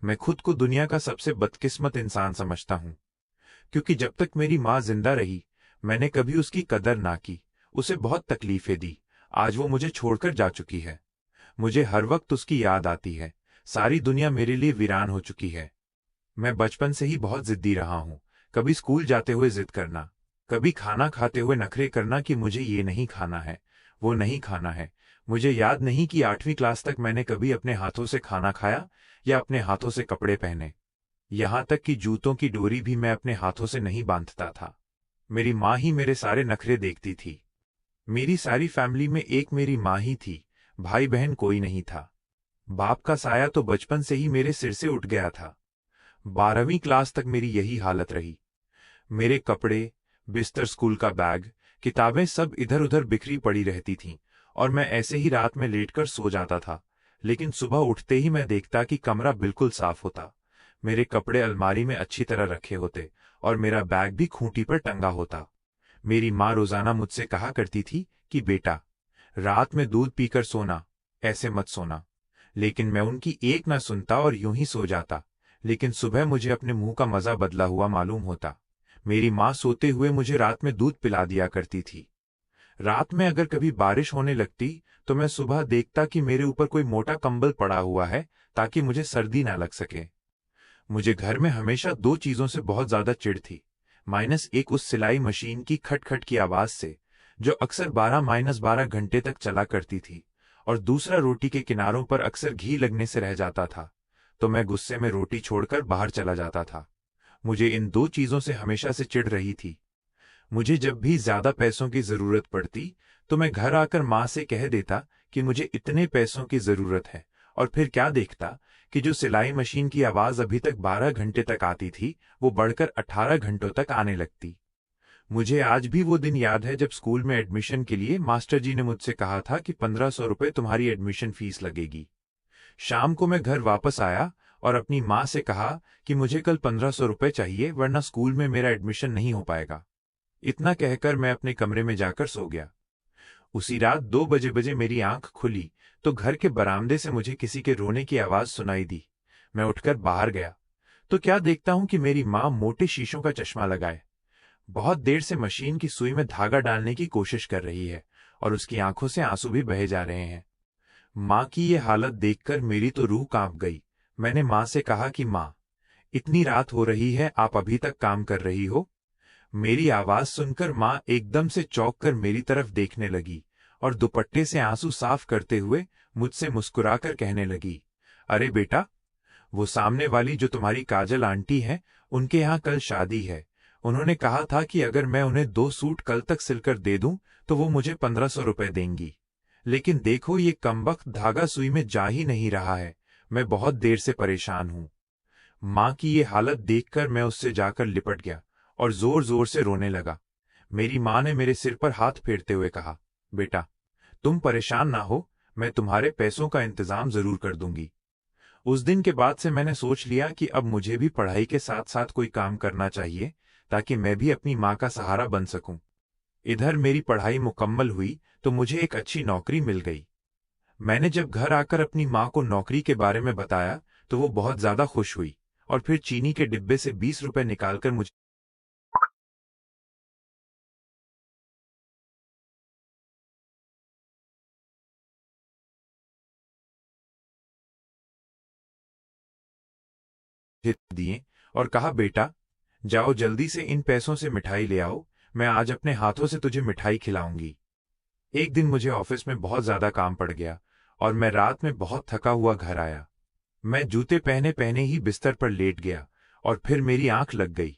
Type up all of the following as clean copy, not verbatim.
मैं खुद को दुनिया का सबसे बदकिस्मत इंसान समझता हूँ, क्योंकि जब तक मेरी माँ जिंदा रही मैंने कभी उसकी कदर ना की, उसे बहुत तकलीफें दी। आज वो मुझे छोड़कर जा चुकी है। मुझे हर वक्त उसकी याद आती है। सारी दुनिया मेरे लिए वीरान हो चुकी है। मैं बचपन से ही बहुत जिद्दी रहा हूँ। कभी स्कूल जाते हुए जिद करना, कभी खाना खाते हुए नखरे करना कि मुझे ये नहीं खाना है, वो नहीं खाना है। मुझे याद नहीं कि 8वीं क्लास तक मैंने कभी अपने हाथों से खाना खाया या अपने हाथों से कपड़े पहने। यहां तक कि जूतों की डोरी भी मैं अपने हाथों से नहीं बांधता था। मेरी माँ ही मेरे सारे नखरे देखती थी। मेरी सारी फैमिली में एक मेरी माँ ही थी, भाई बहन कोई नहीं था। बाप का साया तो बचपन से ही मेरे सिर से उठ गया था। 12वीं क्लास तक मेरी यही हालत रही। मेरे कपड़े, बिस्तर, स्कूल का बैग, किताबें सब इधर उधर बिखरी पड़ी रहती थीं और मैं ऐसे ही रात में लेटकर सो जाता था। लेकिन सुबह उठते ही मैं देखता कि कमरा बिल्कुल साफ होता, मेरे कपड़े अलमारी में अच्छी तरह रखे होते और मेरा बैग भी खूंटी पर टंगा होता। मेरी माँ रोजाना मुझसे कहा करती थी कि बेटा, रात में दूध पीकर सोना, ऐसे मत सोना। लेकिन मैं उनकी एक ना सुनता और यूं ही सो जाता। लेकिन सुबह मुझे अपने मुंह का मजा बदला हुआ मालूम होता। मेरी माँ सोते हुए मुझे रात में दूध पिला दिया करती थी। रात में अगर कभी बारिश होने लगती तो मैं सुबह देखता कि मेरे ऊपर कोई मोटा कंबल पड़ा हुआ है ताकि मुझे सर्दी ना लग सके। मुझे घर में हमेशा दो चीजों से बहुत ज्यादा चिढ़ थी। -1 उस सिलाई मशीन की खटखट की आवाज से, जो अक्सर 12-12 घंटे तक चला करती थी, और दूसरा रोटी के किनारों पर अक्सर घी लगने से रह जाता था तो मैं गुस्से में रोटी छोड़कर बाहर चला जाता था। मुझे इन दो चीजों से हमेशा से चिढ़ रही थी। मुझे जब भी ज्यादा पैसों की जरूरत पड़ती तो मैं घर आकर माँ से कह देता कि मुझे इतने पैसों की जरूरत है, और फिर क्या देखता कि जो सिलाई मशीन की आवाज अभी तक 12 घंटे तक आती थी वो बढ़कर 18 घंटों तक आने लगती। मुझे आज भी वो दिन याद है जब स्कूल में एडमिशन के लिए मास्टर जी ने मुझसे कहा था कि 1500 रुपए तुम्हारी एडमिशन फीस लगेगी। शाम को मैं घर वापस आया और अपनी माँ से कहा कि मुझे कल 1500 रुपए चाहिए वरना स्कूल में मेरा एडमिशन नहीं हो पाएगा। इतना कहकर मैं अपने कमरे में जाकर सो गया। उसी रात 2 बजे मेरी आंख खुली तो घर के बरामदे से मुझे किसी के रोने की आवाज सुनाई दी। मैं उठकर बाहर गया तो क्या देखता हूं कि मेरी माँ मोटे शीशों का चश्मा लगाए बहुत देर से मशीन की सुई में धागा डालने की कोशिश कर रही है और उसकी आंखों से आंसू भी बहे जा रहे हैं। माँ की ये हालत देखकर मेरी तो रूह कांप गई। मैंने माँ से कहा कि माँ, इतनी रात हो रही है, आप अभी तक काम कर रही हो? मेरी आवाज सुनकर माँ एकदम से चौंक कर मेरी तरफ देखने लगी और दुपट्टे से आंसू साफ करते हुए मुझसे मुस्कुराकर कहने लगी, अरे बेटा, वो सामने वाली जो तुम्हारी काजल आंटी है, उनके यहाँ कल शादी है। उन्होंने कहा था कि अगर मैं उन्हें 2 सूट कल तक सिलकर दे दूं तो वो मुझे 1500 रुपए देंगी। लेकिन देखो ये कमबख्त धागा सुई में जा ही नहीं रहा है। मैं बहुत देर से परेशान हूं। माँ की ये हालत देखकर मैं उससे जाकर लिपट गया और जोर जोर से रोने लगा। मेरी माँ ने मेरे सिर पर हाथ फेरते हुए कहा, बेटा, तुम परेशान ना हो, मैं तुम्हारे पैसों का इंतजाम जरूर कर दूंगी। उस दिन के बाद से मैंने सोच लिया कि अब मुझे भी पढ़ाई के साथ साथ कोई काम करना चाहिए ताकि मैं भी अपनी माँ का सहारा बन सकूं। इधर मेरी पढ़ाई मुकम्मल हुई तो मुझे एक अच्छी नौकरी मिल गई। मैंने जब घर आकर अपनी माँ को नौकरी के बारे में बताया तो वो बहुत ज्यादा खुश हुई और फिर चीनी के डिब्बे से 20 रुपए निकालकर मुझे दिए और कहा, बेटा, जाओ जल्दी से इन पैसों से मिठाई ले आओ, मैं आज अपने हाथों से तुझे मिठाई खिलाऊंगी। एक दिन मुझे ऑफिस में बहुत ज्यादा काम पड़ गया और मैं रात में बहुत थका हुआ घर आया। मैं जूते पहने पहने ही बिस्तर पर लेट गया और फिर मेरी आंख लग गई।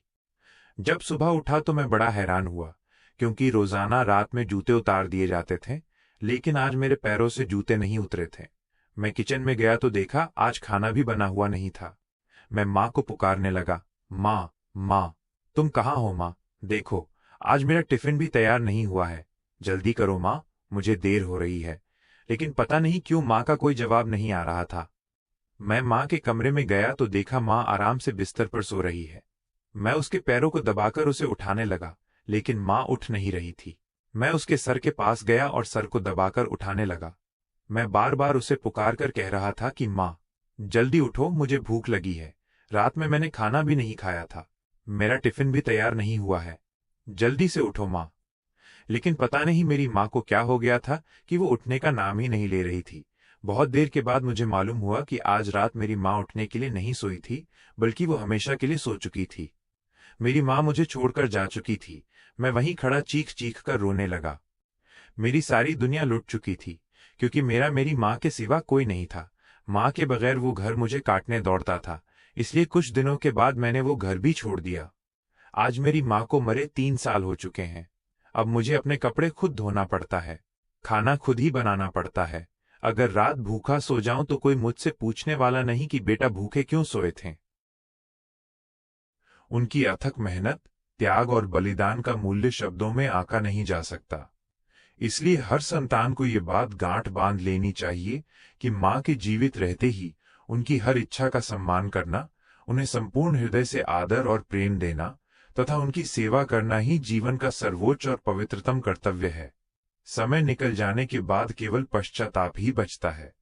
जब सुबह उठा तो मैं बड़ा हैरान हुआ, क्योंकि रोजाना रात में जूते उतार दिए जाते थे, लेकिन आज मेरे पैरों से जूते नहीं उतरे थे। मैं किचन में गया तो देखा आज खाना भी बना हुआ नहीं था। मैं माँ को पुकारने लगा, माँ, माँ, तुम कहाँ हो माँ? देखो, आज मेरा टिफिन भी तैयार नहीं हुआ है। जल्दी करो माँ, मुझे देर हो रही है। लेकिन पता नहीं क्यों माँ का कोई जवाब नहीं आ रहा था। मैं माँ के कमरे में गया तो देखा माँ आराम से बिस्तर पर सो रही है। मैं उसके पैरों को दबाकर उसे उठाने लगा, लेकिन माँ उठ नहीं रही थी। मैं उसके सर के पास गया और सर को दबाकर उठाने लगा। मैं बार बार उसे पुकार कर कह रहा था कि माँ, जल्दी उठो, मुझे भूख लगी है। रात में मैंने खाना भी नहीं खाया था। मेरा टिफिन भी तैयार नहीं हुआ है। जल्दी से उठो माँ। लेकिन पता नहीं मेरी माँ को क्या हो गया था कि वो उठने का नाम ही नहीं ले रही थी। बहुत देर के बाद मुझे मालूम हुआ कि आज रात मेरी माँ उठने के लिए नहीं सोई थी, बल्कि वो हमेशा के लिए सो चुकी थी। मेरी माँ मुझे छोड़कर जा चुकी थी। मैं वहीं खड़ा चीख चीख कर रोने लगा। मेरी सारी दुनिया लुट चुकी थी, क्योंकि मेरी माँ के सिवा कोई नहीं था। माँ के बगैर वो घर मुझे काटने दौड़ता था। इसलिए कुछ दिनों के बाद मैंने वो घर भी छोड़ दिया। आज मेरी माँ को मरे 3 साल हो चुके हैं। अब मुझे अपने कपड़े खुद धोना पड़ता है, खाना खुद ही बनाना पड़ता है। अगर रात भूखा सो जाऊं तो कोई मुझसे पूछने वाला नहीं कि बेटा भूखे क्यों सोए थे। उनकी अथक मेहनत, त्याग और बलिदान का मूल्य शब्दों में आंका नहीं जा सकता। इसलिए हर संतान को ये बात गांठ बांध लेनी चाहिए कि माँ के जीवित रहते ही उनकी हर इच्छा का सम्मान करना, उन्हें संपूर्ण हृदय से आदर और प्रेम देना तथा उनकी सेवा करना ही जीवन का सर्वोच्च और पवित्रतम कर्तव्य है। समय निकल जाने के बाद केवल पश्चाताप ही बचता है।